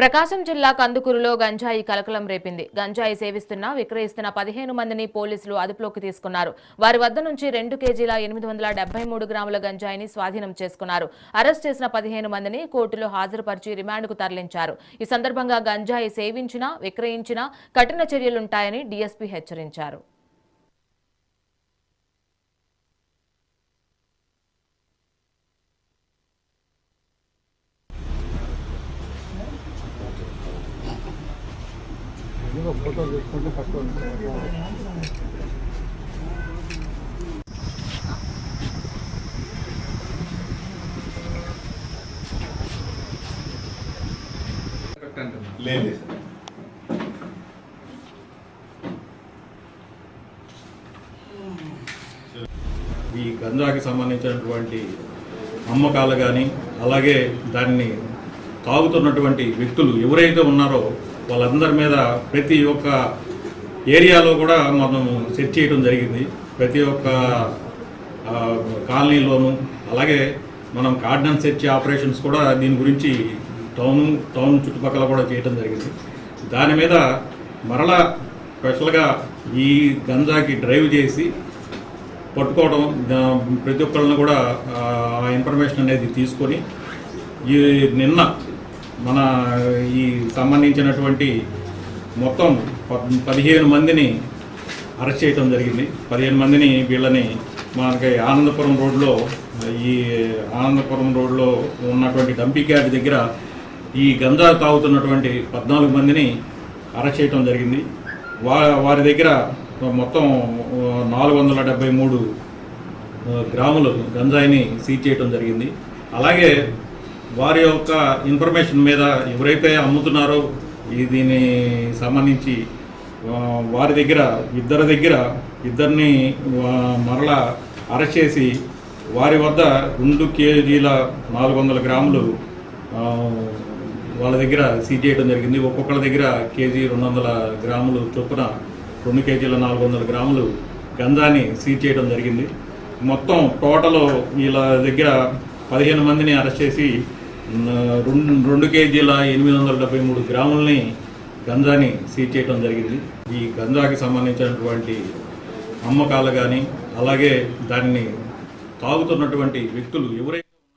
ప్రకాశం జిల్లా కందుకూరులో గంజాయి కలకలం రేపింది. గంజాయి సేవిస్తున్న విక్రయిస్తున్న 15 మందిని పోలీసులు అదుపులోకి తీసుకున్నారు. వారి వద్ద నుంచి 2 కేజీల 873 గ్రాముల గంజాయిని స్వాధీనం చేసుకున్నారు. అరెస్ట్ చేసిన 15 మందిని కోర్టులో హాజరుపరిచి రిమాండ్కు తరలించారు. ఈ సందర్భంగా గంజాయి సేవించినా విక్రయించినా కఠిన చర్యలుంటాయని డీఎస్పీ హెచ్చరించారు. ఫోటో తీసుకుంటే తక్కువ లేదు. ఈ గంజాకి సంబంధించినటువంటి అమ్మకాలు కానీ అలాగే దాన్ని తాగుతున్నటువంటి వ్యక్తులు ఎవరైతే ఉన్నారో వాళ్ళందరి మీద ప్రతి ఒక్క ఏరియాలో కూడా మనం సెట్ చేయడం జరిగింది. ప్రతి ఒక్క కాలనీలోనూ అలాగే మనం కార్డన్ సెర్చ్ ఆపరేషన్స్ కూడా దీని గురించి టౌన్ చుట్టుపక్కల కూడా చేయడం జరిగింది. దాని మీద మరలా స్పెషల్గా ఈ గంజాకి డ్రైవ్ చేసి పట్టుకోవడం, ప్రతి ఒక్కళ్ళని కూడా ఆ ఇన్ఫర్మేషన్ అనేది తీసుకొని ఈ నిన్న మన ఈ సంబంధించినటువంటి మొత్తం 15 మందిని అరెస్ట్ చేయడం జరిగింది. 15 మందిని వీళ్ళని మనకి ఆనందపురం రోడ్లో ఉన్నటువంటి డంపింగ్ యార్డ్ దగ్గర ఈ గంజా తాగుతున్నటువంటి 14 మందిని అరెస్ట్ చేయడం జరిగింది. వారి దగ్గర మొత్తం 473 గ్రాములు గంజాయిని సీజ్ చేయడం జరిగింది. అలాగే వారి యొక్క ఇన్ఫర్మేషన్ మీద ఎవరైతే అమ్ముతున్నారో దీని సంబంధించి వారి దగ్గర ఇద్దరిని మరలా అరెస్ట్ చేసి వారి వద్ద 2 కేజీల 400 గ్రాములు వాళ్ళ దగ్గర సీజ్ చేయడం జరిగింది. ఒక్కొక్కరి దగ్గర కేజీ 200 గ్రాములు చొప్పున 2 కేజీల 400 గ్రాములు గంజాని సీజ్ చేయడం జరిగింది. మొత్తం టోటల్ వీళ్ళ దగ్గర 15 మందిని అరెస్ట్ చేసి 2 కేజీల 873 గ్రాములని గంజాని సీజ్ చేయడం జరిగింది. ఈ గంజాకి సంబంధించినటువంటి అమ్మకాలు కానీ అలాగే దాన్ని తాగుతున్నటువంటి వ్యక్తులు ఎవరైతే